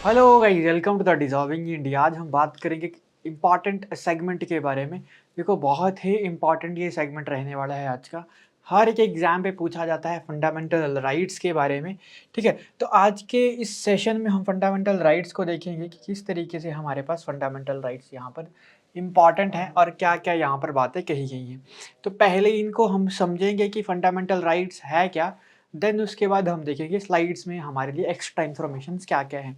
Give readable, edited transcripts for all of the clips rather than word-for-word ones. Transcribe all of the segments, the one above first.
Hello guys, welcome to the dissolving India. आज हम बात करेंगे इम्पॉर्टेंट सेगमेंट के बारे में। देखो, बहुत ही इम्पॉर्टेंट ये सेगमेंट रहने वाला है आज का। हर एक एग्ज़ाम पे पूछा जाता है फंडामेंटल राइट्स के बारे में, ठीक है? तो आज के इस सेशन में हम फंडामेंटल राइट्स को देखेंगे कि किस तरीके से हमारे पास फंडामेंटल राइट्स यहाँ पर इम्पॉर्टेंट हैं और क्या-क्या यहाँ पर बातें कही गई हैं। तो पहले इनको हम समझेंगे कि फंडामेंटल राइट्स है क्या, देन उसके बाद हम देखेंगे स्लाइड्स में हमारे लिए एक्स्ट्रा इन्फॉर्मेशंस क्या-क्या हैं।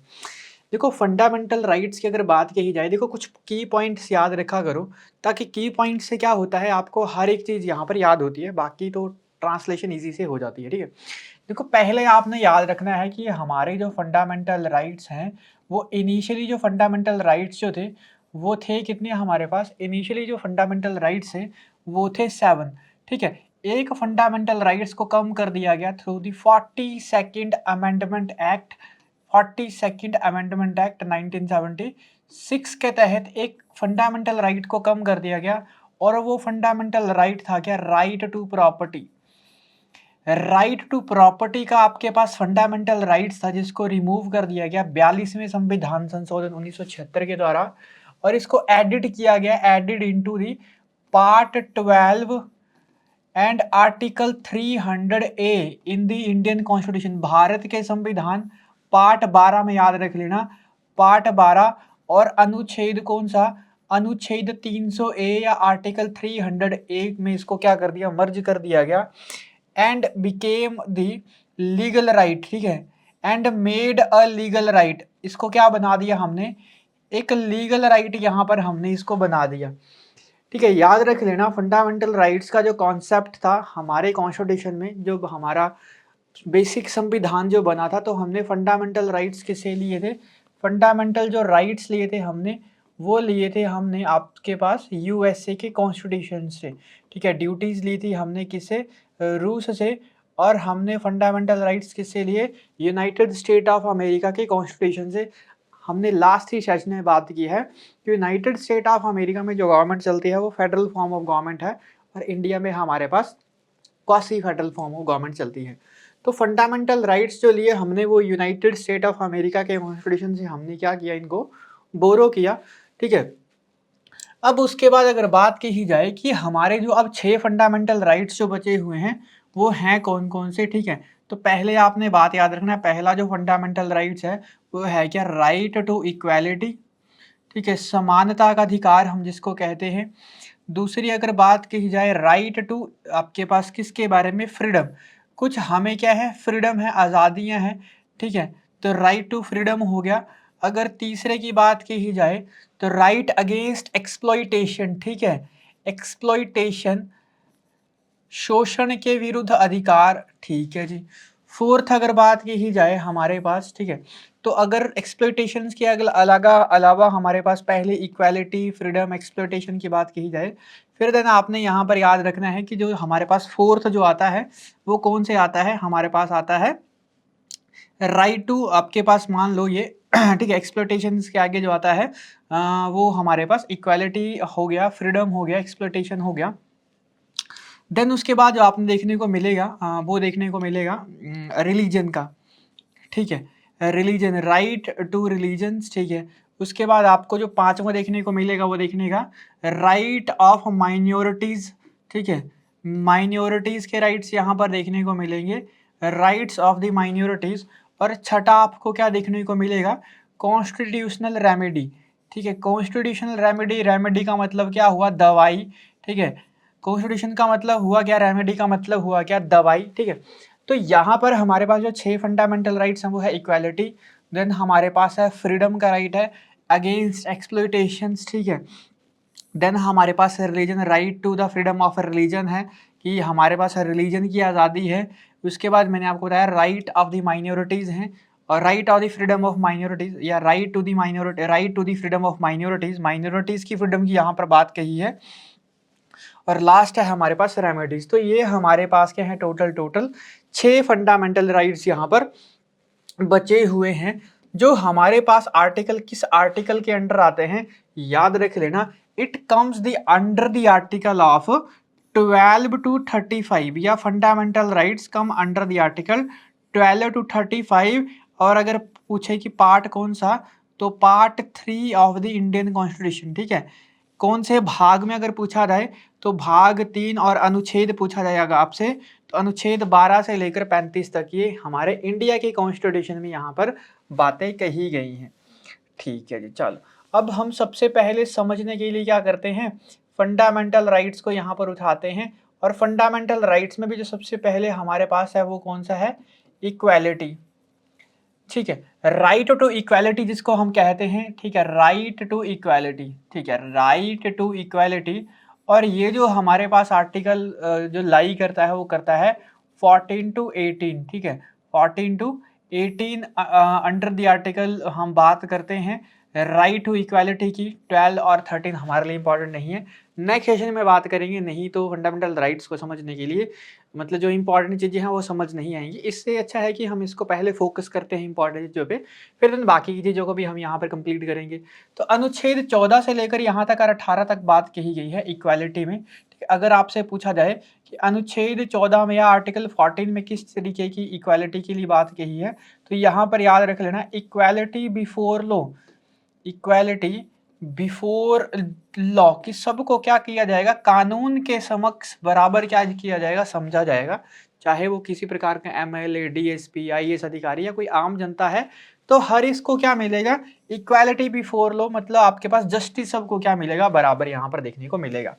देखो, फंडामेंटल राइट्स की अगर बात कही जाए, देखो कुछ की पॉइंट्स याद रखा करो, ताकि की पॉइंट से क्या होता है, आपको हर एक चीज़ यहाँ पर याद होती है, बाकी तो ट्रांसलेशन ईज़ी से हो जाती है, ठीक है? देखो, पहले आपने याद रखना है कि हमारे जो फंडामेंटल राइट्स हैं, वो इनिशियली जो फंडामेंटल राइट्स जो थे, वो थे कितने हमारे पास? इनिशियली जो फंडामेंटल राइट्स हैं, वो थे 7, ठीक है? एक फंडामेंटल राइट्स को कम कर दिया गया through the 42nd amendment act 42nd amendment act 1976 के तहत एक फंडामेंटल राइट को कम कर दिया गया और वो फंडामेंटल राइट था क्या? Right to property. Right to property का आपके पास फंडामेंटल राइट्स था, जिसको रिमूव कर दिया गया 42वें संविधान संशोधन 1976 के द्वारा और इसको एडिट किया गया, added into the part 12 and article 300 A in the Indian constitution. Bharat के संविधान पार्ट 12 में याद रख लेना, पार्ट 12 और अनुच्छेद कौन सा? अनुच्छेद 300 ए या आर्टिकल 300 ए में इसको क्या कर दिया? मर्ज कर दिया गया and became the legal right, ठीक है? And made a legal right, इसको क्या बना दिया हमने? एक लीगल राइट यहाँ पर हमने इसको बना दिया, ठीक है? याद रख लेना, फंडामेंटल राइट्स का जो कॉन्सेप्ट था हमारे कॉन्स्टिट्यूशन में, जो हमारा बेसिक संविधान जो बना था, तो हमने फंडामेंटल राइट्स किसे लिए थे? फंडामेंटल जो राइट्स लिए थे हमने, वो लिए थे हमने आपके पास यूएसए के कॉन्स्टिट्यूशन से, ठीक है? ड्यूटीज़ ली थी हमने किससे? रूस से। और हमने फंडामेंटल राइट्स किससे लिए? यूनाइटेड स्टेट ऑफ अमेरिका के कॉन्स्टिट्यूशन से। हमने लास्ट ही सेशन में बात की है कि यूनाइटेड स्टेट ऑफ अमेरिका में जो गवर्नमेंट चलती है वो फेडरल फॉर्म ऑफ गवर्नमेंट है और इंडिया में हमारे पास quasi federal form of government चलती है। तो फंडामेंटल राइट्स जो लिए हमने वो यूनाइटेड स्टेट ऑफ अमेरिका के कॉन्स्टिट्यूशन से हमने क्या किया? इनको बोरो किया, ठीक है? अब उसके बाद अगर बात की जाए कि हमारे जो अब 6 फंडामेंटल राइट्स जो बचे हुए हैं, वो हैं कौन-कौन से, ठीक है? तो पहले आपने बात याद रखना है, पहला जो फंडामेंटल राइट्स है, वो है क्या? राइट टू इक्वालिटी, ठीक है? समानता का अधिकार हम जिसको कहते हैं। दूसरी अगर बात की जाए, राइट टू आपके पास किसके बारे में? फ्रीडम। कुछ हमें क्या है? फ्रीडम है, आज़ादियाँ हैं, ठीक है? तो राइट टू फ्रीडम हो गया। अगर तीसरे की बात की जाए तो राइट अगेंस्ट एक्सप्लॉइटेशन, ठीक है? एक्सप्लॉइटेशन, शोषण के विरुद्ध अधिकार, ठीक है जी। फोर्थ अगर बात की जाए हमारे पास, ठीक है? तो अगर एक्सप्लॉइटेशंस के अलावा हमारे पास पहले इक्वालिटी, फ्रीडम, एक्सप्लॉइटेशन की बात की जाए, फिर देन आपने यहाँ पर याद रखना है कि जो हमारे पास फोर्थ जो आता है, वो कौन से आता है? हमारे पास आता है राइट टू, आपके पास मान लो ये ठीक है, एक्सप्लॉइटेशंस के आगे जो आता है वो हमारे पास इक्वालिटी हो गया, फ्रीडम हो गया, एक्सप्लॉइटेशन हो गया। देन उसके बाद जो आपने देखने को मिलेगा वो देखने को मिलेगा रिलीजन का, ठीक है? रिलीजन, राइट टू रिलीजन्स, ठीक है? उसके बाद आपको जो पाँचवां देखने को मिलेगा वो देखने का राइट ऑफ माइनॉरिटीज़, ठीक है? माइनॉरिटीज़ के राइट्स यहाँ पर देखने को मिलेंगे, राइट्स ऑफ द माइनॉरिटीज़। और छठा आपको क्या देखने को मिलेगा? कॉन्स्टिट्यूशनल रेमेडी, ठीक है? कॉन्स्टिट्यूशनल रेमेडी, रेमेडी का मतलब क्या हुआ? दवाई, ठीक है? कॉन्स्टिट्यूशन का मतलब हुआ क्या? रेमेडी का मतलब हुआ क्या? दवाई, ठीक है? तो यहाँ पर हमारे पास जो 6 फंडामेंटल राइट्स हैं वो है इक्वालिटी, देन हमारे पास है फ्रीडम का राइट है, अगेंस्ट एक्सप्लॉइटेशंस, ठीक है? देन हमारे पास है religion, right to the freedom of religion है कि हमारे पास रिलीजन की आज़ादी है। उसके बाद मैंने आपको बताया राइट ऑफ द माइनॉरिटीज़ हैं और right of the freedom of minorities या right to the minority, right to the freedom of minorities, minorities की फ्रीडम की यहाँ पर बात कही है। और लास्ट है हमारे पास रेमेडीज। तो ये हमारे पास क्या है? टोटल 6 फंडामेंटल राइट्स यहाँ पर बचे हुए हैं, जो हमारे पास आर्टिकल, किस आर्टिकल के अंडर आते हैं? याद रख लेना, it comes the under the article of 12 to 35 या fundamental rights come under the article 12 to 35 और अगर पूछे कि पार्ट कौन सा, तो part 3 of the Indian constitution, ठीक है। कौन से भाग में अगर पूछा जाए तो भाग 3 और अनुच्छेद पूछा जाएगा आपसे, तो अनुच्छेद 12 से लेकर 35 तक ये हमारे इंडिया के कॉन्स्टिट्यूशन में यहाँ पर बातें कही गई हैं। ठीक है जी, चलो अब हम सबसे पहले समझने के लिए क्या करते हैं, फंडामेंटल राइट्स को यहाँ पर उठाते हैं। और फंडामेंटल राइट्स में भी जो सबसे पहले हमारे पास है वो कौन सा है, इक्वालिटी। ठीक है, राइट टू इक्वालिटी जिसको हम कहते हैं, ठीक है, राइट टू इक्वालिटी, ठीक है, राइट टू इक्वालिटी। और ये जो हमारे पास आर्टिकल जो लाई करता है वो करता है 14 टू 18, ठीक है, 14 टू 18 अंडर द आर्टिकल हम बात करते हैं राइट टू इक्वालिटी की। 12 और 13 हमारे लिए इंपॉर्टेंट नहीं है, नेक्स्ट सेशन में बात करेंगे। नहीं तो फंडामेंटल राइट्स को समझने के लिए मतलब जो इंपॉर्टेंट चीज़ें हैं वो समझ नहीं आएंगी। इससे अच्छा है कि हम इसको पहले फोकस करते हैं इंपॉर्टेंट चीज़ों पे, फिर then बाकी की चीज़ों को भी हम यहाँ पर कंप्लीट करेंगे। तो अनुच्छेद 14 से लेकर यहाँ तक और 18 तक बात कही गई है इक्वालिटी में। ठीक है, अगर आपसे पूछा जाए कि अनुच्छेद 14 में या आर्टिकल 14 में किस तरीके की इक्वालिटी के लिए बात कही है, तो यहाँ पर याद रख लेना equality before law, equality before law कि सबको क्या किया जाएगा, कानून के समक्ष बराबर क्या किया जाएगा, समझा जाएगा। चाहे वो किसी प्रकार का एमएलए, डीएसपी, आईएएस अधिकारी या कोई आम जनता है, तो हर इसको क्या मिलेगा, इक्वालिटी बिफोर लॉ, मतलब आपके पास जस्टिस सबको क्या मिलेगा, बराबर यहाँ पर देखने को मिलेगा,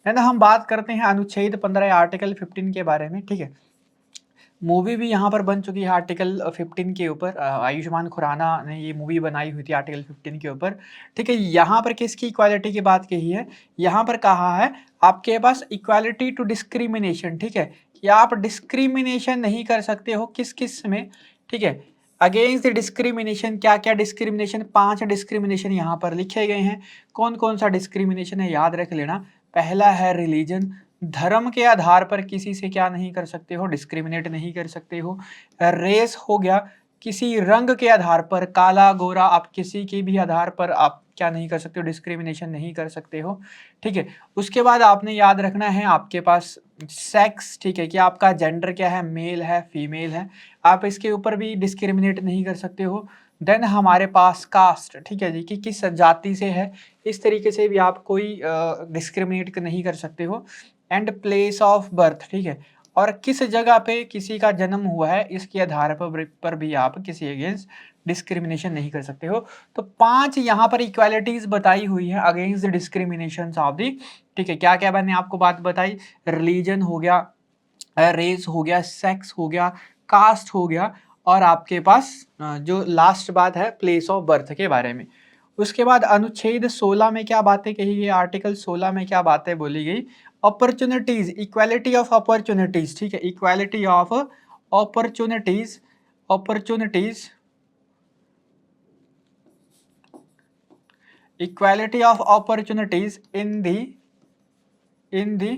है ना। हम बात करते हैं अनुच्छेद 15 आर्टिकल 15 के बारे में। ठीक है, मूवी भी यहाँ पर बन चुकी है आर्टिकल 15 के ऊपर, आयुष्मान खुराना ने ये मूवी बनाई हुई थी आर्टिकल 15 के ऊपर। ठीक है, यहाँ पर किसकी इक्वालिटी की बात कही है, यहाँ पर कहा है आपके पास इक्वालिटी टू डिस्क्रिमिनेशन, ठीक है, कि आप डिस्क्रिमिनेशन नहीं कर सकते हो किस किस में, ठीक है, अगेंस्ट द डिस्क्रिमिनेशन। क्या क्या डिस्क्रिमिनेशन, 5 डिस्क्रिमिनेशन यहाँ पर लिखे गए हैं। कौन कौन सा डिस्क्रिमिनेशन है याद रख लेना। पहला है रिलीजन, धर्म के आधार पर किसी से क्या नहीं कर सकते हो, डिस्क्रिमिनेट नहीं कर सकते हो। रेस हो गया, किसी रंग के आधार पर, काला गोरा, आप किसी के भी आधार पर आप क्या नहीं कर सकते हो, डिस्क्रिमिनेशन नहीं कर सकते हो। ठीक है, उसके बाद आपने याद रखना है आपके पास सेक्स, ठीक है, कि आपका जेंडर क्या है, मेल है फीमेल है, आप इसके ऊपर भी डिस्क्रिमिनेट नहीं कर सकते हो। देन हमारे पास कास्ट, ठीक है जी, कि किस जाति से है, इस तरीके से भी आप कोई डिस्क्रिमिनेट नहीं कर सकते हो। एंड प्लेस ऑफ बर्थ, ठीक है, और किस जगह पे किसी का जन्म हुआ है इसके आधार पर भी आप किसी अगेंस्ट डिस्क्रिमिनेशन नहीं कर सकते हो। तो 5 यहाँ पर इक्वालिटीज बताई हुई है अगेंस्ट डिस्क्रिमिनेशन ऑफ दी। ठीक है, क्या क्या मैंने आपको बात बताई, रिलीजन हो गया, रेस हो गया, सेक्स हो गया, कास्ट हो गया, और आपके पास जो लास्ट बात है प्लेस ऑफ बर्थ के बारे में। उसके बाद अनुच्छेद 16 में क्या बातें कही गई, आर्टिकल 16 में क्या बातें बोली गई, अपॉर्चुनिटीज, इक्वालिटी ऑफ अपॉर्चुनिटीज, ठीक है, equality of opportunities, opportunities, equality of opportunities in the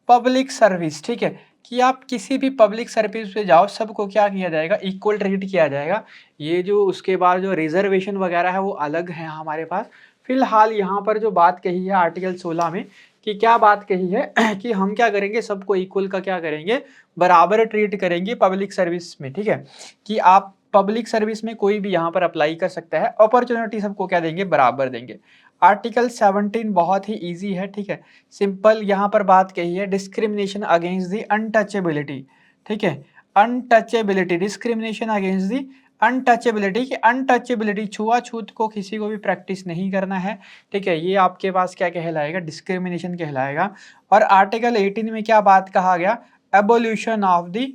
public service, ठीक है, कि आप किसी भी पब्लिक सर्विस पे जाओ सबको क्या किया जाएगा, इक्वल ट्रीट किया जाएगा। ये जो उसके बाद जो रिजर्वेशन वगैरह है वो अलग है हमारे पास। फिलहाल यहाँ पर जो बात कही है आर्टिकल 16 में, कि क्या बात कही है कि हम क्या करेंगे, सबको इक्वल का क्या करेंगे, बराबर ट्रीट करेंगे पब्लिक सर्विस में। ठीक है, कि आप पब्लिक सर्विस में कोई भी यहाँ पर अप्लाई कर सकता है, अपॉर्चुनिटी सबको क्या देंगे, बराबर देंगे। आर्टिकल 17 बहुत ही इजी है, ठीक है, सिंपल, यहाँ पर बात कही है डिस्क्रिमिनेशन अगेंस्ट दी अनटचेबिलिटी। ठीक है, untouchability, discrimination against the untouchability, कि अनटचेबिलिटी, छुआछूत को किसी को भी प्रैक्टिस नहीं करना है। ठीक है, ये आपके पास क्या कहलाएगा, डिस्क्रिमिनेशन कहलाएगा। और आर्टिकल 18 में क्या बात कहा गया, abolition of the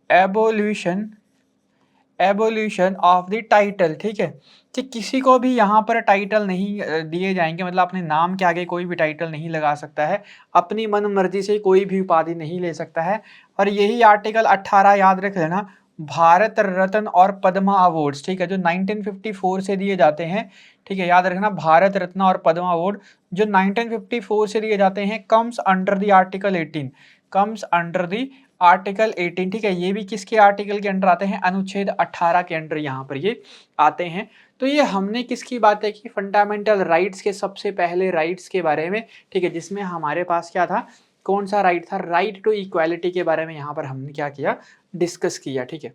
abolition abolition of the title. ठीक है, कि किसी को भी यहाँ पर टाइटल नहीं दिए जाएंगे, मतलब अपने नाम के आगे कोई भी टाइटल नहीं लगा सकता है, अपनी मन मर्जी से कोई भी उपाधि नहीं ले सकता है। और यही आर्टिकल 18 याद रख लेना, भारत रत्न और पद्मा अवार्ड्स, ठीक है, जो 1954 से दिए जाते हैं। ठीक है, याद रखना, भारत रत्न और पद्मा अवार्ड जो 1954 से दिए जाते हैं, comes under the article 18, comes under the article 18। ठीक है, ये भी किसके आर्टिकल के अंडर आते हैं, अनुच्छेद 18 के अंडर यहाँ पर ये आते हैं। तो ये हमने किसकी बातें की, फंडामेंटल राइट्स के सबसे पहले राइट्स के बारे में। ठीक है, जिसमें हमारे पास क्या था, कौन सा राइट था, राइट टू इक्वालिटी के बारे में यहाँ पर हमने क्या किया, डिस्कस किया। ठीक है,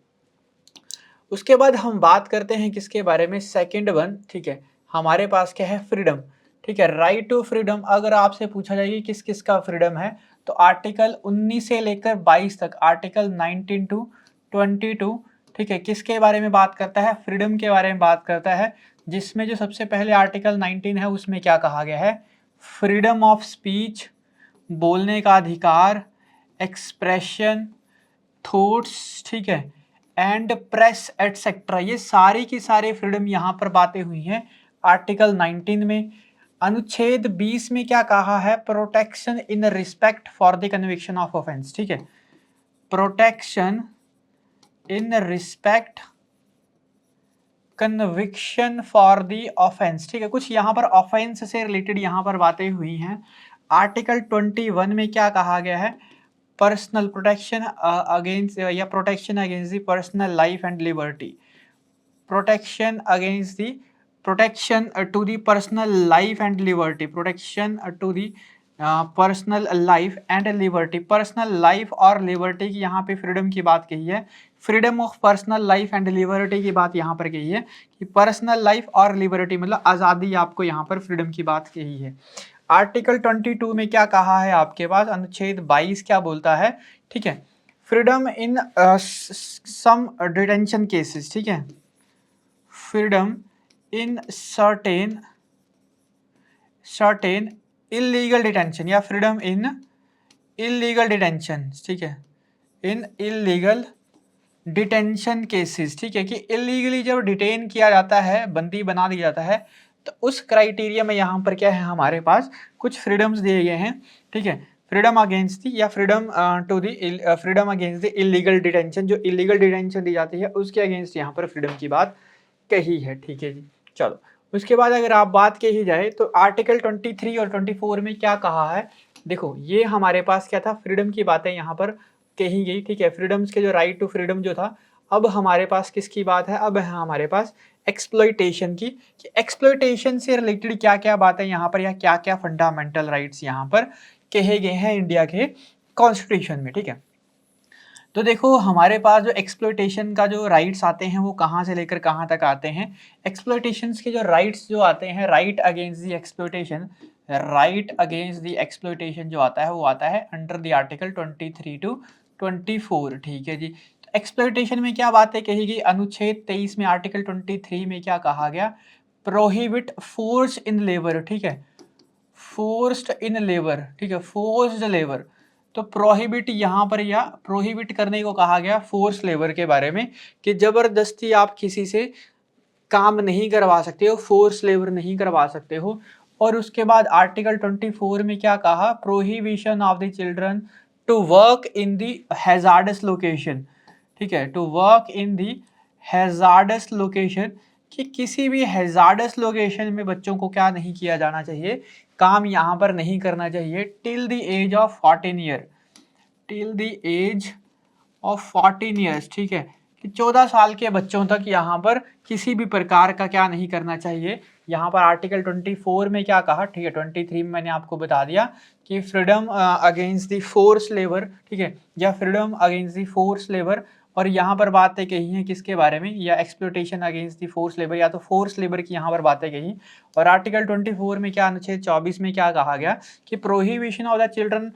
उसके बाद हम बात करते हैं किसके बारे में, सेकंड वन, ठीक है, हमारे पास क्या है, फ्रीडम, ठीक है, राइट टू फ्रीडम। अगर आपसे पूछा जाए कि किस किस का फ्रीडम है, तो आर्टिकल 19 से लेकर 22 तक, आर्टिकल 19 टू 22, ठीक है, किसके बारे में बात करता है, फ्रीडम के बारे में बात करता है। जिसमें जो सबसे पहले आर्टिकल 19 है उसमें क्या कहा गया है, फ्रीडम ऑफ स्पीच, बोलने का अधिकार, एक्सप्रेशन, थॉट्स, ठीक है, एंड प्रेस एटसेट्रा, ये सारी की सारी फ्रीडम यहाँ पर बातें हुई हैं आर्टिकल 19 में। अनुच्छेद 20 में क्या कहा है, protection in respect for the conviction of offence, ठीक है, protection in respect conviction for the offence, ठीक है, कुछ यहाँ पर ऑफेंस से रिलेटेड यहाँ पर बातें हुई हैं। आर्टिकल 21 में क्या कहा गया है, पर्सनल प्रोटेक्शन अगेंस्ट या protection against the personal life and liberty, protection against the, protection to the personal life and liberty, protection to the personal life and liberty, personal life और लिबर्टी की यहाँ पे फ्रीडम की बात कही है, freedom of personal life and liberty की बात यहाँ पर कही है कि पर्सनल लाइफ और लिबर्टी मतलब आज़ादी, आपको यहाँ पर फ्रीडम की बात कही है। आर्टिकल 22 में क्या कहा है आपके पास, अनुच्छेद 22 क्या बोलता है, ठीक है, freedom in some detention cases, ठीक है, freedom in certain illegal detention या फ्रीडम इन इलीगल डिटेंशन, ठीक है, इन इलीगल डिटेंशन केसेस, ठीक है, कि इलीगली जब डिटेन किया जाता है, बंदी बना दिया जाता है, तो उस क्राइटेरिया में यहाँ पर क्या है, हमारे पास कुछ फ्रीडम्स दिए गए हैं, ठीक है, फ्रीडम अगेंस्ट दी या freedom to the, freedom against the illegal detention, जो इलीगल डिटेंशन दी जाती है उसके अगेंस्ट यहाँ पर फ्रीडम की बात कही है, ठीक है जी। चलो उसके बाद अगर आप बात कही जाए तो आर्टिकल 23 और 24 में क्या कहा है, देखो ये हमारे पास क्या था, फ्रीडम की बातें यहाँ पर कही गई, ठीक है, फ्रीडम्स के जो राइट टू फ्रीडम जो था, अब हमारे पास किसकी बात है, अब है हमारे पास एक्सप्लॉइटेशन की, कि एक्सप्लॉइटेशन से रिलेटेड क्या क्या बातें यहाँ पर या क्या क्या फंडामेंटल राइट्स यहाँ पर कहे गए हैं इंडिया के कॉन्स्टिट्यूशन में, ठीक है। तो देखो हमारे पास जो एक्सप्लॉइटेशन का जो राइट्स आते हैं वो कहाँ से लेकर कहाँ तक आते हैं, एक्सप्लॉइटेशंस के जो राइट्स जो आते हैं, right against the exploitation, right against the exploitation जो आता है वो आता है अंडर द आर्टिकल 23 टू 24, ठीक है जी। तो एक्सप्लॉइटेशन में क्या बातें कही गई, अनुच्छेद 23 में आर्टिकल 23 में क्या कहा गया, प्रोहिबिट फोर्स इन लेबर, ठीक है, फोर्स्ड इन लेबर, ठीक है, फोर्स्ड लेबर, तो प्रोहिबिट यहाँ पर या प्रोहिबिट करने को कहा गया फोर्स लेबर के बारे में, कि जबरदस्ती आप किसी से काम नहीं करवा सकते हो, फोर्स लेबर नहीं करवा सकते हो। और उसके बाद आर्टिकल 24 में क्या कहा, prohibition of the children to work in the hazardous location, ठीक है, to work in the hazardous location, कि किसी भी हैजार्डस लोकेशन में बच्चों को क्या नहीं किया जाना चाहिए, काम यहाँ पर नहीं करना चाहिए, till the age of 14 year, till the age of 14 years, ठीक है, कि 14 साल के बच्चों तक यहाँ पर किसी भी प्रकार का क्या नहीं करना चाहिए। यहाँ पर आर्टिकल 24 में क्या कहा, ठीक है, 23 में मैंने आपको बता दिया कि freedom against the force labour, ठीक है, या freedom against the force labour, और यहाँ पर बातें कही हैं किसके बारे में, या exploitation against the force labour, या तो फोर्स लेबर की यहाँ पर बातें कही। और आर्टिकल 24 में क्या, अनुच्छेद 24 में क्या कहा गया कि prohibition of the children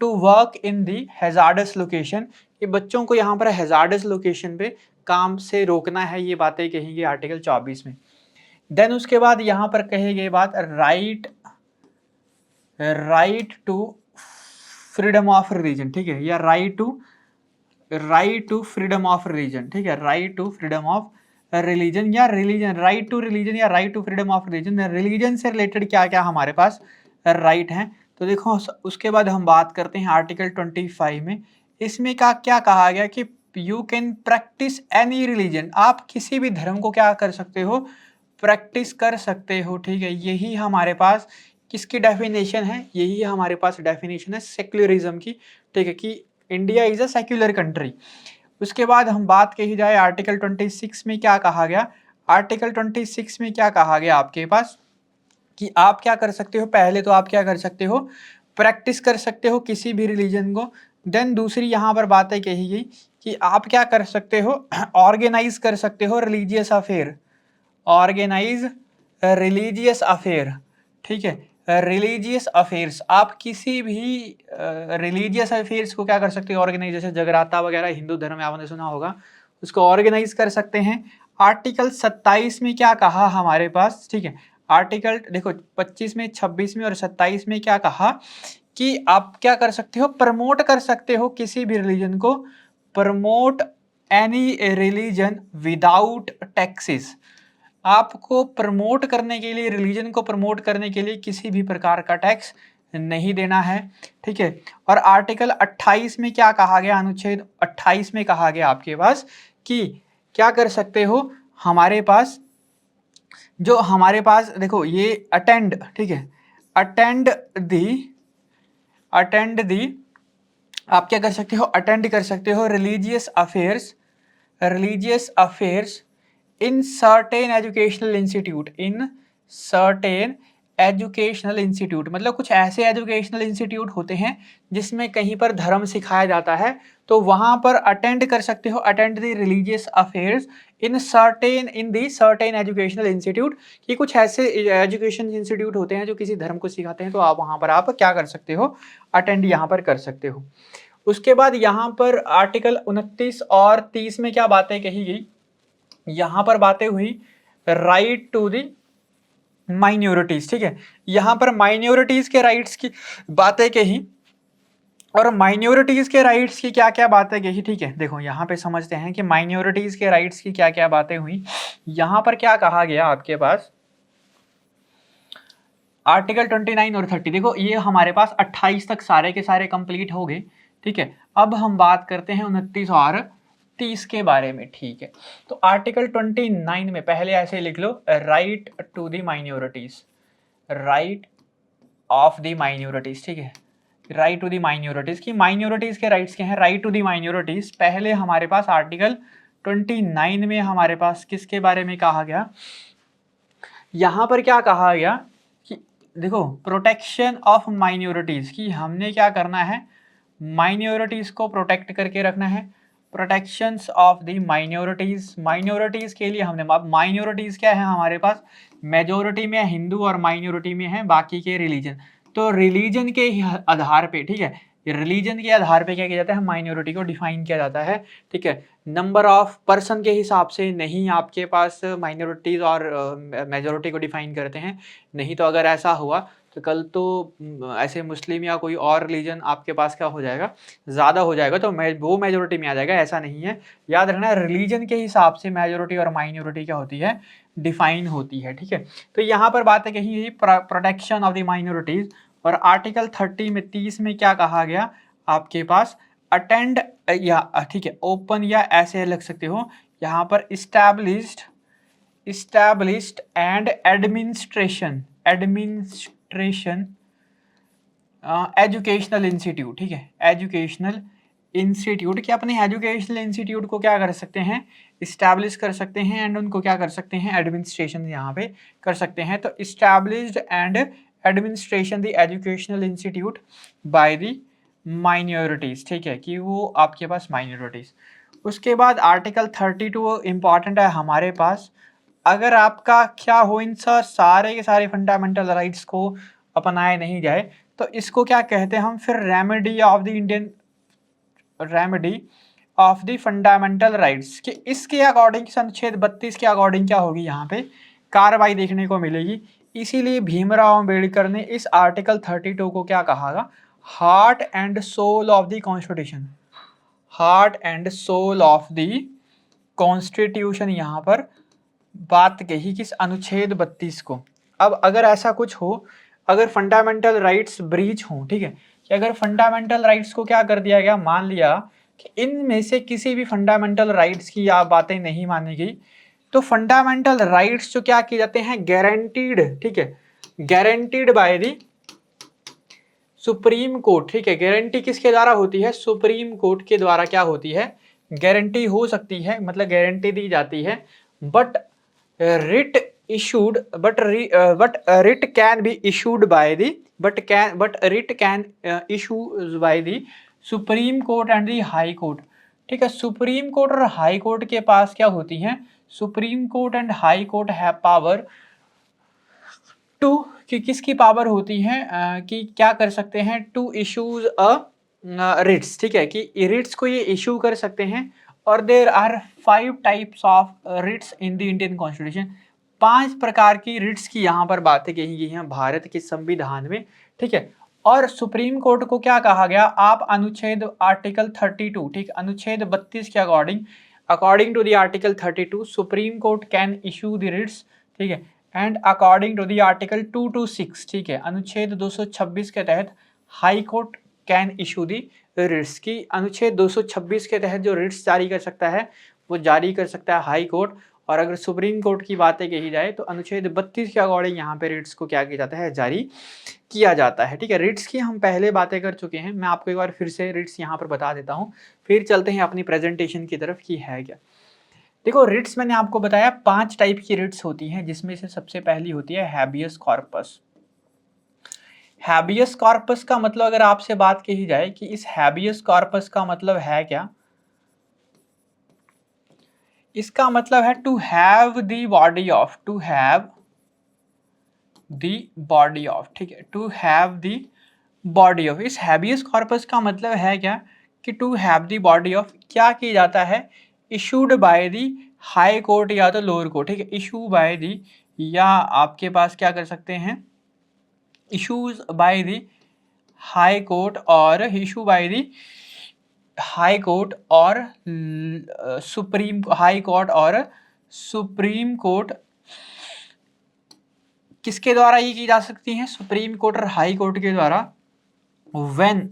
to work in the hazardous location, कि बच्चों को यहाँ पर हैजार्डस लोकेशन पे काम से रोकना है, ये बातें कही गई आर्टिकल 24 में। देन उसके बाद यहाँ पर कही गई बात right to freedom of religion, ठीक है, या right to freedom of religion, ठीक है, right to freedom of religion या रिलीजन, राइट टू रिलीजन या right to freedom of religion, religion से रिलेटेड क्या क्या हमारे पास राइट हैं। तो देखो उसके बाद हम बात करते हैं आर्टिकल 25 में, इसमें का क्या कहा गया कि you can practice any religion, आप किसी भी धर्म को क्या कर सकते हो, प्रैक्टिस कर सकते हो, ठीक है, यही हमारे पास किसकी डेफिनेशन है, यही हमारे पास डेफिनेशन है सेक्युलरिज्म की, ठीक है, कि India is a secular country. उसके बाद हम बात कही जाए आर्टिकल 26 में क्या कहा गया, आर्टिकल 26 में क्या कहा गया आपके पास कि आप क्या कर सकते हो, पहले तो आप क्या कर सकते हो, प्रैक्टिस कर सकते हो किसी भी रिलीजन को। देन दूसरी यहाँ पर बातें कही गई कि आप क्या कर सकते हो, ऑर्गेनाइज कर सकते हो religious affair, organise religious affair, ठीक है, रिलीजियस अफेयर्स, आप किसी भी रिलीजियस अफेयर्स को क्या कर सकते हो, ऑर्गेनाइज, जैसे जगराता वगैरह हिंदू धर्म में आपने सुना होगा, उसको ऑर्गेनाइज कर सकते हैं। आर्टिकल 27 में क्या कहा हमारे पास, ठीक है, आर्टिकल देखो 25 में, 26 में और 27 में क्या कहा कि आप क्या कर सकते हो, प्रमोट कर सकते हो किसी भी रिलीजन को, promote any religion without taxes, आपको प्रमोट करने के लिए, रिलीजन को प्रमोट करने के लिए किसी भी प्रकार का टैक्स नहीं देना है, ठीक है। और आर्टिकल 28 में क्या कहा गया, अनुच्छेद 28 में कहा गया आपके पास कि क्या कर सकते हो, हमारे पास जो हमारे पास देखो ये अटेंड, ठीक है, अटेंड दी आप क्या कर सकते हो, अटेंड कर सकते हो religious affairs, religious affairs in certain educational institute, in certain educational institute, मतलब कुछ ऐसे एजुकेशनल इंस्टीट्यूट होते हैं जिसमें कहीं पर धर्म सिखाया जाता है, तो वहां पर अटेंड कर सकते हो, attend the religious affairs in the certain educational institute, कि कुछ ऐसे एजुकेशन इंस्टीट्यूट होते हैं जो किसी धर्म को सिखाते हैं, तो आप वहां पर आप क्या कर सकते हो, अटेंड यहाँ पर कर सकते हो। उसके बाद यहाँ पर आर्टिकल 29 और 30 में क्या बातें कही गई, यहां पर बातें हुई राइट टू दी माइनॉरिटीज, ठीक है, यहां पर माइनॉरिटीज के राइट्स की बातें कही, और माइनॉरिटीज के राइट्स की क्या क्या बातें कही, ठीक है। देखो यहां पे समझते हैं कि माइनॉरिटीज के राइट्स की क्या क्या बातें हुई। यहां पर क्या कहा गया आपके पास, आर्टिकल 29 और 30, देखो ये हमारे पास 28 तक सारे के सारे कंप्लीट हो गए, ठीक है। अब हम बात करते हैं 29 और 30 के बारे में, ठीक है। तो आर्टिकल 29 में पहले ऐसे लिख लो, right to the minorities, right of the minorities, ठीक है, राइट टू द माइनॉरिटीज, की माइनॉरिटीज के राइट्स क्या हैं, राइट टू द माइनॉरिटीज। पहले हमारे पास आर्टिकल 29 में हमारे पास किसके बारे में कहा गया, यहां पर क्या कहा गया कि देखो प्रोटेक्शन ऑफ माइनॉरिटीज, की हमने क्या करना है, माइनॉरिटीज को प्रोटेक्ट करके रखना है, protections of the minorities, minorities के लिए हमने, माइनॉरिटीज क्या है हमारे पास, मेजोरिटी में हिंदू और माइनॉरिटी में है बाकी के रिलीजन, तो रिलीजन के आधार पे, ठीक है, रिलीजन के आधार पे क्या किया जाता है, माइनॉरिटी को डिफाइन किया जाता है, ठीक है, नंबर ऑफ पर्सन के हिसाब से नहीं, आपके पास माइनॉरिटीज और मेजोरिटी को डिफाइन करते हैं, नहीं तो अगर ऐसा हुआ तो कल तो ऐसे मुस्लिम या कोई और रिलीजन आपके पास क्या हो जाएगा, ज़्यादा हो जाएगा, तो वो मेजोरिटी में आ जाएगा, ऐसा नहीं है, याद रखना रिलीजन के हिसाब से मेजोरिटी और माइनॉरिटी क्या होती है, डिफाइन होती है, ठीक है। तो यहाँ पर बात है कही प्रोटेक्शन ऑफ द माइनॉरिटीज, और आर्टिकल 30 में 30 में क्या कहा गया आपके पास, अटेंड या ठीक है, ओपन या ऐसे लग सकते हो यहाँ पर, established and administration educational institute, ठीक है, एजुकेशनल इंस्टीट्यूट, कि अपने एजुकेशनल इंस्टीट्यूट को क्या कर सकते हैं, इस्टेब्लिश कर सकते हैं, एंड उनको क्या कर सकते हैं, एडमिनिस्ट्रेशन यहाँ पे कर सकते हैं। तो established and administration the educational institute by the minorities, ठीक है, कि वो आपके पास माइनॉरिटीज। उसके बाद आर्टिकल 32 इंपॉर्टेंट है हमारे पास, अगर आपका क्या हो, इन सारे के सारे फंडामेंटल राइट्स को अपनाए नहीं जाए तो इसको क्या कहते हैं हम, फिर remedy of the Indian, remedy of the fundamental rights, कि इसके अकॉर्डिंग अनुच्छेद 32 के अकॉर्डिंग क्या होगी, यहाँ पे कार्रवाई देखने को मिलेगी। इसीलिए भीमराव अंबेडकर ने इस आर्टिकल 32 को क्या कहा, heart and soul of the constitution, heart and soul of the constitution, यहाँ पर बात कही किस, अनुच्छेद 32 को। अब अगर ऐसा कुछ हो, अगर फंडामेंटल राइट्स ब्रीच हों, ठीक है, कि अगर फंडामेंटल राइट्स को क्या कर दिया गया, मान लिया कि इनमें से किसी भी फंडामेंटल राइट्स की आप बातें नहीं मानी गई, तो फंडामेंटल राइट्स जो क्या किए जाते हैं, गारंटीड, ठीक है, guaranteed by the supreme court, ठीक है, गारंटी किसके द्वारा होती है, सुप्रीम कोर्ट के द्वारा क्या होती है, गारंटी हो सकती है, मतलब गारंटी दी जाती है, but writ issued but writ can be issued by the writ can issue by the Supreme Court and the High Court, ठीक है, सुप्रीम कोर्ट और हाई कोर्ट के पास क्या होती हैं, supreme court and high court have power to, कि किसकी पावर होती है कि क्या कर सकते हैं, टू इश्यूज अ रिट्स, ठीक है, कि रिट्स को ये इशू कर सकते हैं। और there are 5 types of writs in the Indian constitution, 5 प्रकार की रिट्स की यहाँ पर बातें कही गई हैं भारत के संविधान में, ठीक है। और सुप्रीम कोर्ट को क्या कहा गया, आप अनुच्छेद आर्टिकल 32, ठीक, अनुच्छेद 32 के according, according to the article 32 supreme court can issue the writs, ठीक है, and according to the article 226, ठीक है, अनुच्छेद 226 के तहत high court can issue the writs, की अनुच्छेद 226 के तहत जो रिट्स जारी कर सकता है वो जारी कर सकता है हाई कोर्ट। और अगर सुप्रीम कोर्ट की बातें कही जाए तो अनुच्छेद 32 के अकॉर्डिंग यहाँ पे रिट्स को क्या किया जाता है, जारी किया जाता है, ठीक है। रिट्स की हम पहले बातें कर चुके हैं, मैं आपको एक बार फिर से रिट्स यहाँ पर बता देता हूँ, फिर चलते हैं अपनी प्रेजेंटेशन की तरफ की है क्या। देखो रिट्स मैंने आपको बताया 5 टाइप की रिट्स होती हैं, जिसमें से सबसे पहली होती है हैबियस कॉर्पस। हैबियस कॉर्पस का मतलब अगर आपसे बात कही जाए कि इस हैबियस कॉर्पस का मतलब है क्या, इसका मतलब है to have the body of, to have the body of, ठीक है, to have the body of. इस हैबियस कॉर्पस का मतलब है क्या कि to have the body of क्या किया जाता है, issued by the high court या तो लोअर कोर्ट, ठीक है, इशू बाय द, या आपके पास क्या कर सकते हैं, issues by the high court और issue by the high court और सुप्रीम हाई कोर्ट और सुप्रीम कोर्ट, किसके द्वारा ये की जा सकती हैं, सुप्रीम कोर्ट और हाई कोर्ट के द्वारा, व्हेन,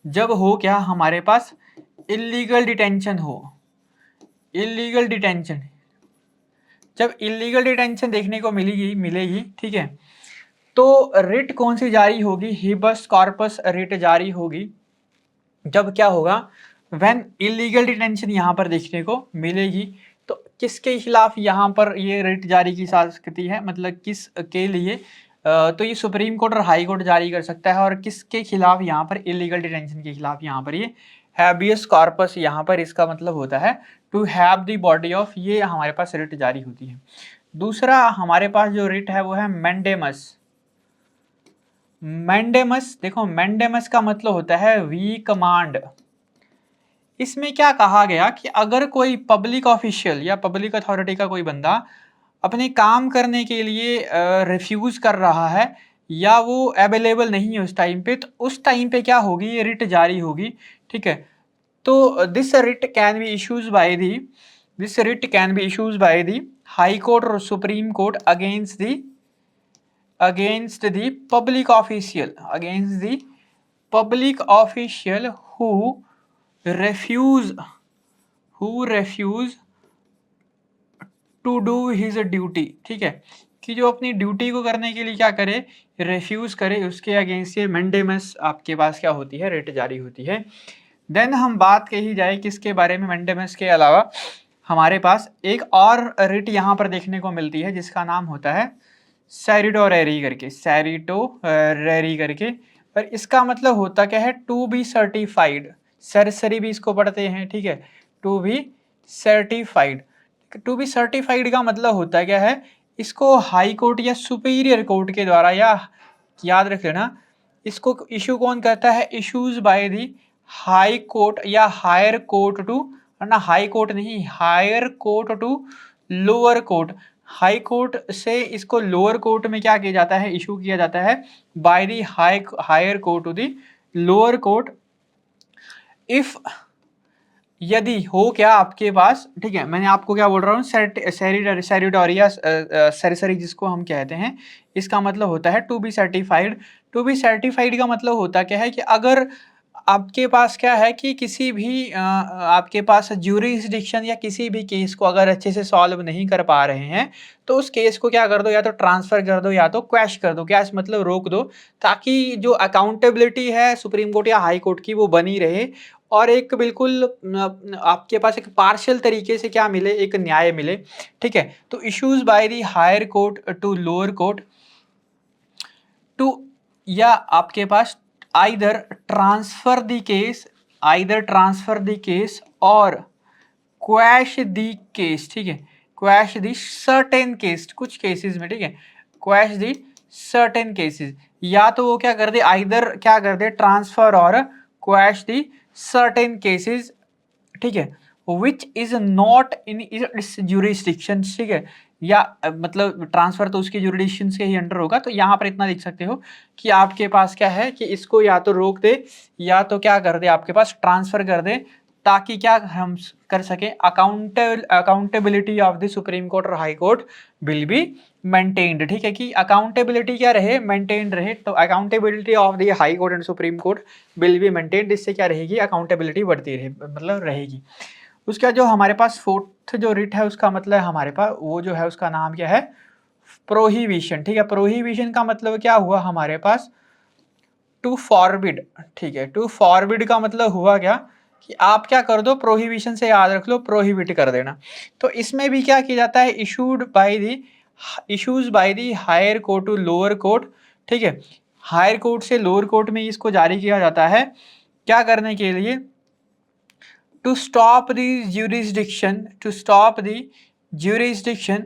जब हो क्या हमारे पास इलीगल डिटेंशन हो, इलीगल डिटेंशन, जब इलीगल डिटेंशन देखने को मिलेगी, ठीक है, तो रिट कौन सी जारी होगी, हिबस कॉर्पस रिट जारी होगी। जब क्या होगा, व्हेन इलीगल डिटेंशन यहाँ पर देखने को मिलेगी, तो किसके खिलाफ यहाँ पर ये रिट जारी की जा सकती है, मतलब किस के लिए, तो ये सुप्रीम कोर्ट और हाई कोर्ट जारी कर सकता है। और किसके खिलाफ यहाँ पर, इलीगल डिटेंशन के खिलाफ यहाँ पर ये हैबियस कॉर्पस, यहाँ पर इसका मतलब होता है to have the body of, ये हमारे पास रिट जारी होती है। दूसरा हमारे पास जो रिट है वो है मैंडेमस। मैंडेमस, देखो मैंडेमस का मतलब होता है वी कमांड। इसमें क्या कहा गया कि अगर कोई पब्लिक ऑफिशियल या पब्लिक अथॉरिटी का कोई बंदा अपने काम करने के लिए रिफ्यूज कर रहा है या वो अवेलेबल नहीं है उस टाइम पे, तो उस टाइम पे क्या होगी, ये रिट जारी होगी, ठीक है। तो this writ can be issues by the, this writ can be issues by the high court और supreme court against the public official, against the public official who refuse to do his duty, ठीक है, कि जो अपनी duty को करने के लिए क्या करे, रेफ्यूज करे, उसके अगेंस्ट ये मैंडेमस आपके पास क्या होती है, रिट जारी होती है। देन हम बात कही जाए किसके बारे में, मैंडेमस के अलावा हमारे पास एक और रिट यहाँ पर देखने को मिलती है जिसका नाम होता है सैरिटोरेरी करके, सैरिटोरेरी करके। पर इसका मतलब होता क्या है, टू बी सर्टिफाइड, सरसरी भी इसको पढ़ते हैं, ठीक है, to be certified. To be certified का मतलब होता क्या है, इसको हाई कोर्ट या सुपीरियर कोर्ट के द्वारा, या याद रख लेना, इसको इशू कौन करता है, issues by the high court या हायर कोर्ट टू, ना हाई कोर्ट नहीं, higher court to lower court. High court से इसको लोअर कोर्ट में क्या किया जाता है, इशू किया जाता है by the higher court to the lower court. If, यदि हो क्या आपके पास, ठीक है, मैंने आपको क्या बोल रहा हूँ, सैरिटोरिया सरसरी जिसको हम कहते हैं, इसका मतलब होता है to be certified. To be certified का मतलब होता क्या है कि अगर आपके पास क्या है कि किसी भी आपके पास ज्यूरिसडिक्शन या किसी भी केस को अगर अच्छे से सॉल्व नहीं कर पा रहे हैं, तो उस केस को क्या कर दो, या तो ट्रांसफर कर दो या तो क्वैश कर दो, क्वैश मतलब रोक दो, ताकि जो अकाउंटेबिलिटी है सुप्रीम कोर्ट या हाई कोर्ट की वो बनी रहे, और एक बिल्कुल आपके पास एक पार्शियल तरीके से क्या मिले, एक न्याय मिले, ठीक है। तो issues by the higher court to lower court to, या आपके पास either transfer the case either transfer the case और क्वैश द केस, ठीक है, क्वैश द सर्टेन केस, कुछ केसेस में, ठीक है, क्वैश द सर्टेन केसेस, या तो वो क्या कर दे, आइदर क्या कर दे, ट्रांसफर और क्वैश द सर्टेन केसेस, ठीक है, विच is not in it's jurisdiction, ठीक है, या मतलब ट्रांसफर तो उसके जुरिडिक्शन के ही अंडर होगा, तो यहाँ पर इतना लिख सकते हो कि आपके पास क्या है कि इसको या तो रोक दे या तो क्या कर दे, आपके पास ट्रांसफर कर दे, ताकि क्या हम कर सके, accountability of the supreme court और high court will be maintained, ठीक है, कि अकाउंटेबिलिटी क्या रहे, मेंटेन रहे, तो accountability of the high court and supreme court will be maintained, इससे क्या रहेगी, अकाउंटेबिलिटी बढ़ती रहे, मतलब रहेगी। उसका जो हमारे पास फोर्थ जो रिट है उसका मतलब हमारे पास वो जो है उसका नाम क्या है, प्रोहिबिशन, ठीक है, प्रोहिबिशन का मतलब क्या हुआ हमारे पास, टू फॉरबिड, ठीक है, टू फॉरबिड का मतलब हुआ क्या कि आप क्या कर दो, प्रोहिबिशन से याद रख लो, प्रोहिबिट कर देना। तो इसमें भी क्या किया जाता है, issues by the higher court to lower court, ठीक है, हायर कोर्ट से लोअर कोर्ट में इसको जारी किया जाता है, क्या करने के लिए, to stop the jurisdiction, to stop the jurisdiction,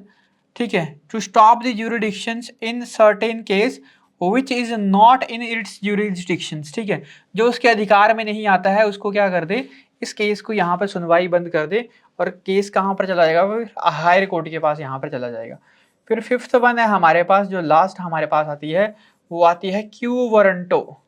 ठीक है, to stop the jurisdictions in certain case which is not in its jurisdictions, ठीक है, जो उसके अधिकार में नहीं आता है उसको क्या कर दे, इस केस को यहाँ पर सुनवाई बंद कर दे, और केस कहाँ पर चला जाएगा, वो हायर कोर्ट के पास यहाँ पर चला जाएगा। फिर फिफ्थ वन है हमारे पास, जो लास्ट हमारे पास आती है वो आती है क्यू वारंटो,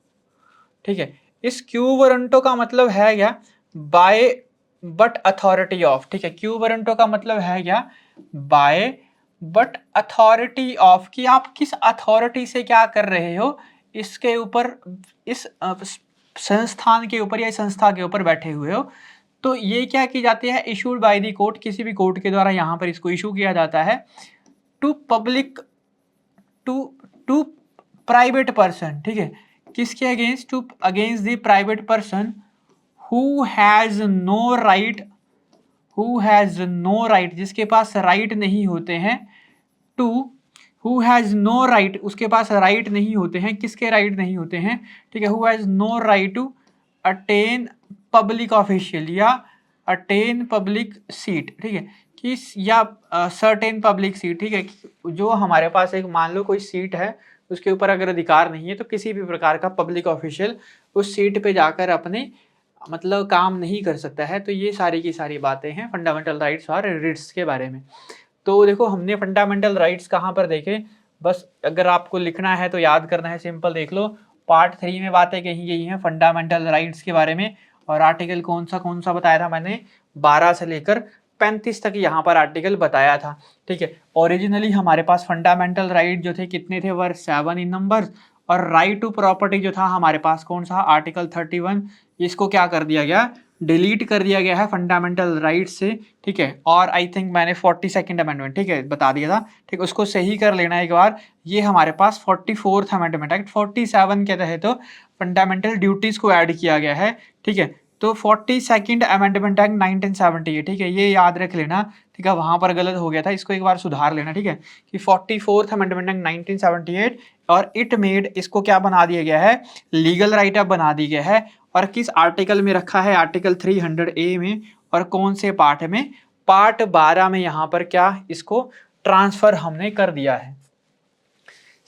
ठीक है, इस क्यू वारंटो का मतलब है क्या, बाय बट अथॉरिटी ऑफ, ठीक है, क्यू वारंटो का मतलब है क्या, बाय बट अथॉरिटी ऑफ, कि आप किस अथॉरिटी से क्या कर रहे हो, इसके ऊपर, इस संस्थान के ऊपर या इस संस्था के ऊपर बैठे हुए हो, तो ये क्या की जाती है, इशूड बाय द कोर्ट, किसी भी कोर्ट के द्वारा यहाँ पर इसको इशू किया जाता है, to public, to to private person, ठीक है, किसके against, to against the private person who has no right, who has no right, जिसके पास राइट नहीं होते हैं, to who has no right, उसके पास राइट नहीं होते हैं, किसके राइट नहीं होते हैं, ठीक है, who has no right to attain public official या अटेन पब्लिक सीट, ठीक है, किस या सर्टेन पब्लिक सीट, ठीक है, जो हमारे पास एक मान लो कोई सीट है उसके ऊपर अगर अधिकार नहीं है, तो किसी भी प्रकार का पब्लिक ऑफिशियल उस सीट पे जाकर अपने मतलब काम नहीं कर सकता है। तो ये सारी की सारी बातें हैं फंडामेंटल राइट्स और रिट्स के बारे में। तो देखो हमने फंडामेंटल राइट्स कहाँ पर देखे, बस अगर आपको लिखना है तो याद करना है, सिंपल देख लो, पार्ट 3 में बातें कही गई हैं फंडामेंटल राइट्स के बारे में, और आर्टिकल कौन सा बताया था मैंने, 12 से लेकर 35 तक यहाँ पर आर्टिकल बताया था, ठीक है। ओरिजिनली हमारे पास फंडामेंटल राइट जो थे कितने थे, वर 7 इन नंबर, और राइट टू प्रॉपर्टी जो था हमारे पास कौन सा, आर्टिकल 31, इसको क्या कर दिया गया, डिलीट कर दिया गया है फंडामेंटल राइट से, ठीक है। और आई थिंक मैंने 42nd अमेंडमेंट, ठीक है, बता दिया था, ठीक, उसको सही कर लेना एक बार। ये हमारे पास 44th अमेंडमेंट एक्ट 47 के तहत तो फंडामेंटल ड्यूटीज को ऐड किया गया है, ठीक है। तो 42nd अमेंडमेंट एक्ट 1970 है, ठीक है, ये याद रख लेना, ठीक है, वहां पर गलत हो गया था, इसको एक बार सुधार लेना, ठीक है, कि 44th अमेंडमेंट एक्ट 1978, और इट मेड, इसको क्या बना दिया गया है, लीगल राइट अप बना दी गया है, और किस आर्टिकल में रखा है, आर्टिकल 300A में, और कौन से पार्ट में, पार्ट 12 में यहाँ पर क्या इसको ट्रांसफर हमने कर दिया है।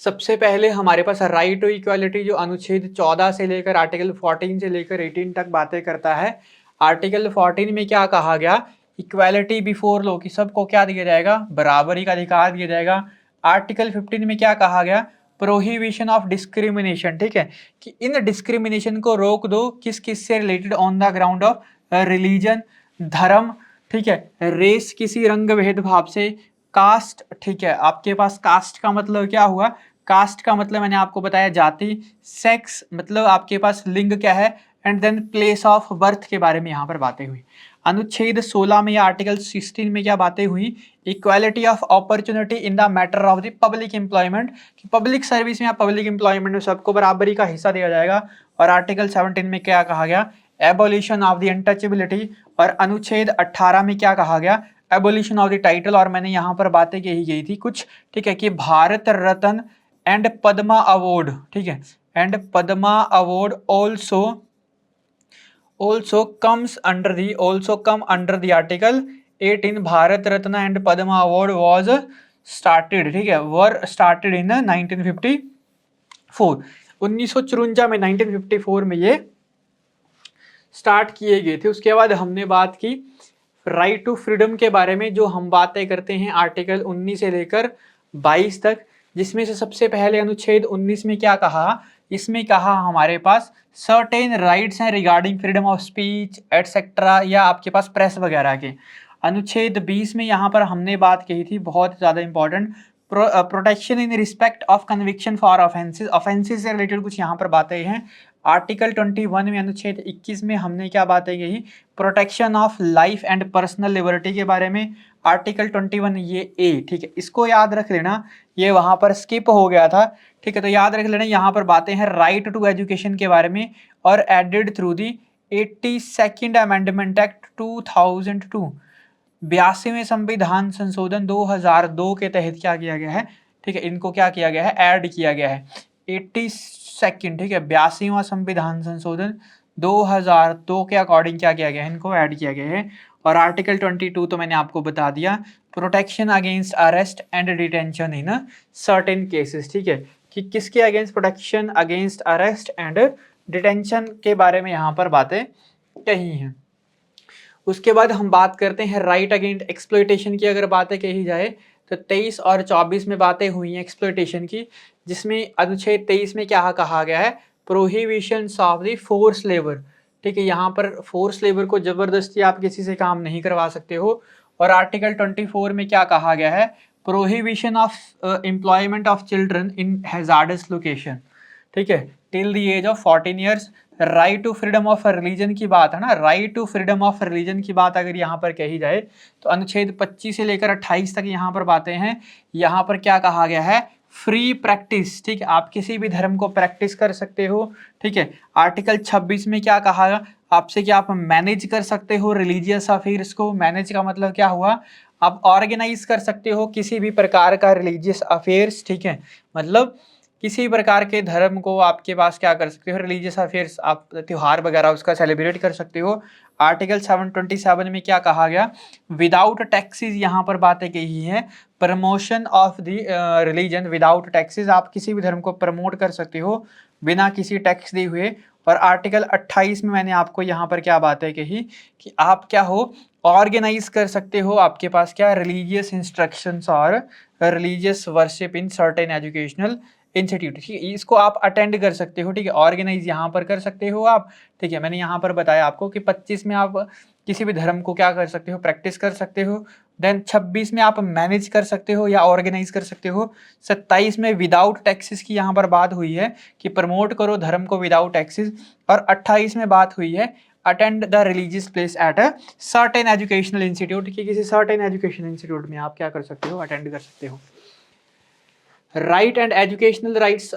सबसे पहले हमारे पास राइट टू इक्वालिटी जो अनुच्छेद 14 से लेकर आर्टिकल 14 से लेकर 18 तक बातें करता है। आर्टिकल 14 में क्या कहा गया, इक्वालिटी बिफोर लॉ, की सबको क्या दिया जाएगा, बराबरी का अधिकार दिया जाएगा। आर्टिकल 15 में क्या कहा गया, प्रोहिबिशन ऑफ डिस्क्रिमिनेशन, ठीक है, कि इन डिस्क्रिमिनेशन को रोक दो, किस किस से related, on the ground of religion, धर्म, ठीक है, रेस, किसी रंग भेदभाव से, कास्ट, ठीक है, आपके पास कास्ट का मतलब क्या हुआ, कास्ट का मतलब मैंने आपको बताया जाति, सेक्स मतलब आपके पास लिंग क्या है, and then place of birth के बारे में यहाँ पर बातें हुई। अनुच्छेद 16 में या आर्टिकल 16 में क्या बातें हुई, equality of opportunity in the matter of the public employment, कि पब्लिक सर्विस में या पब्लिक एम्प्लॉयमेंट में सबको बराबरी का हिस्सा दिया जाएगा। और आर्टिकल 17 में क्या कहा गया, एबोलिशन ऑफ द अनटचेबिलिटी। और अनुच्छेद 18 में क्या कहा गया, एबोलिशन ऑफ द टाइटल। और मैंने यहाँ पर बातें कही गई थी कुछ, ठीक है, कि भारत रत्न एंड पद्मा अवार्ड, ठीक है, and Padma award also also come under the article 18 Bharat Ratna and Padma award was started, ठीक है, वर स्टार्टेड इन 1954। 1954 में 1954 में ये स्टार्ट किए गए थे। उसके बाद हमने बात की राइट टू फ्रीडम के बारे में, जो हम बातें करते हैं आर्टिकल 19 से लेकर 22 तक, जिसमें से सबसे पहले अनुच्छेद 19 में क्या कहा, इसमें कहा हमारे पास सर्टेन राइट्स हैं regarding freedom of speech etcetera, या आपके पास प्रेस वगैरह के। अनुच्छेद 20 में यहाँ पर हमने बात कही थी, बहुत ज़्यादा important, protection in respect of conviction for offences, offences से रिलेटेड कुछ यहाँ पर बातें हैं। आर्टिकल 21 में अनुच्छेद 21 में हमने क्या बातें कही, protection of life and personal liberty के बारे में। आर्टिकल 21 ये ए, ठीक है, इसको याद रख लेना, ये वहां पर स्किप हो गया था, ठीक है, तो याद रख लेना। यहाँ पर बातें हैं राइट टू एजुकेशन के बारे में, और added through the 82nd amendment act 2002, 82वें संविधान संशोधन 2002 के तहत क्या किया गया है, ठीक है, इनको क्या किया गया है, ऐड किया गया है। 82nd, ठीक है, 82वां संविधान संशोधन 2002 के अकॉर्डिंग क्या किया गया है, इनको ऐड किया गया है। और आर्टिकल 22 तो मैंने आपको बता दिया, protection against arrest and detention in certain cases, ठीक है, कि किसके against, protection against arrest and detention के बारे में यहाँ पर बातें कही हैं। उसके बाद हम बात करते हैं राइट अगेंस्ट एक्सप्लॉयटेशन की। अगर बातें कही जाए तो 23 और 24 में बातें हुई हैं एक्सप्लॉयटेशन की, जिसमें अनुच्छेद 23 में क्या कहा गया है, prohibition of the force labour, ठीक है, यहाँ पर फोर्स लेबर को जबरदस्ती आप किसी से काम नहीं करवा सकते हो। और आर्टिकल 24 में क्या कहा गया है, prohibition of employment of children in hazardous location, ठीक है, till the age of 14 years. Right to freedom of religion की बात है ना, right to freedom of religion की बात अगर यहाँ पर कही जाए तो अनुच्छेद 25 से लेकर 28 तक यहाँ पर बातें हैं। यहाँ पर क्या कहा गया है, फ्री प्रैक्टिस, ठीक है, आप किसी भी धर्म को प्रैक्टिस कर सकते हो, ठीक है। आर्टिकल 26 में क्या कहा आपसे कि आप मैनेज कर सकते हो रिलीजियस अफेयर्स को। मैनेज का मतलब क्या हुआ, आप ऑर्गेनाइज कर सकते हो किसी भी प्रकार का रिलीजियस अफेयर्स, ठीक है, मतलब किसी प्रकार के धर्म को आपके पास क्या कर सकते हो, रिलीजियस अफेयर्स, आप त्यौहार वगैरह उसका सेलिब्रेट कर सकते हो। आर्टिकल 727 में क्या कहा गया, विदाउट टैक्सेस, यहाँ पर बातें कही है, promotion of the religion without taxes, आप किसी भी धर्म को प्रमोट कर सकते हो बिना किसी टैक्स दिए हुए। और आर्टिकल 28 में मैंने आपको यहाँ पर क्या बातें कही कि आप क्या हो, ऑर्गेनाइज कर सकते हो, आपके पास क्या रिलीजियस इंस्ट्रक्शंस और religious worship in certain educational institute, ठीक है, इसको आप अटेंड कर सकते हो, ठीक है, ऑर्गेनाइज यहाँ पर कर सकते हो आप, ठीक है। मैंने यहाँ पर बताया आपको कि 25 में आप किसी भी धर्म को क्या कर सकते हो, प्रैक्टिस कर सकते हो। देन 26 में आप मैनेज कर सकते हो या ऑर्गेनाइज कर सकते हो। 27 में विदाउट टैक्सेस की यहाँ पर बात हुई है कि प्रमोट करो धर्म को विदाउट टैक्सेस। और 28 में बात हुई है attend the religious place at a certain educational institute, कि किसी सर्टेन एजुकेशन इंस्टीट्यूट में आप क्या कर सकते हो, अटेंड कर सकते हो। Right and educational rights,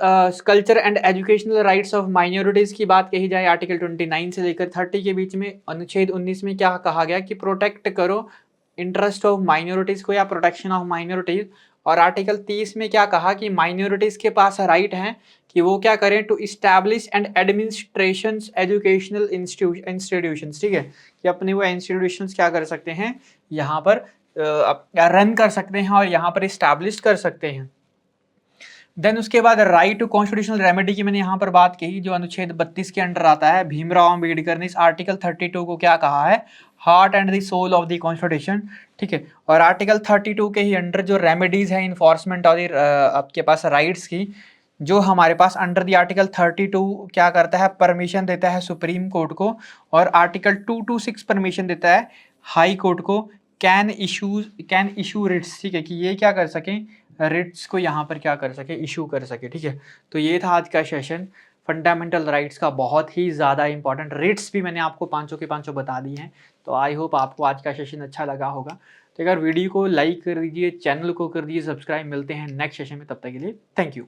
culture and educational rights of minorities की बात कही जाए, आर्टिकल 29 से लेकर 30 के बीच में अनुच्छेद 19 में क्या कहा गया कि प्रोटेक्ट करो इंटरेस्ट ऑफ माइनॉरिटीज़ को या प्रोटेक्शन ऑफ माइनॉरिटीज़। और आर्टिकल 30 में क्या कहा कि माइनॉरिटीज़ के पास राइट है कि वो क्या करें, to establish and administration educational institutions, ठीक है, कि अपने वो इंस्टीट्यूशंस क्या कर सकते हैं, यहाँ पर रन कर सकते हैं और यहाँ पर इस्टेब्लिश कर सकते हैं। देन उसके बाद राइट टू कॉन्स्टिट्यूशनल रेमेडी की मैंने यहाँ पर बात कही, जो अनुच्छेद 32 के अंडर आता है। भीमराव अम्बेडकर ने इस आर्टिकल 32 को क्या कहा है, heart and the soul of the constitution, ठीक है। और आर्टिकल 32 के ही अंडर जो रेमेडीज है इन्फोर्समेंट और आपके पास राइट्स की, जो हमारे पास अंडर द आर्टिकल 32 क्या करता है, परमिशन देता है सुप्रीम कोर्ट को। और आर्टिकल 226 परमिशन देता है हाई कोर्ट को, कैन इशू रिट्स, ठीक है, कि ये क्या कर सकें, रिट्स को यहाँ पर क्या कर सके, इशू कर सके, ठीक है। तो ये था आज का सेशन फंडामेंटल राइट्स का, बहुत ही ज़्यादा इंपॉर्टेंट। रिट्स भी मैंने आपको पांचों के पांचों बता दी हैं। तो आई होप आपको आज का सेशन अच्छा लगा होगा। तो अगर वीडियो को लाइक कर दीजिए, चैनल को कर दीजिए सब्सक्राइब। मिलते हैं नेक्स्ट सेशन में, तब तक के लिए थैंक यू।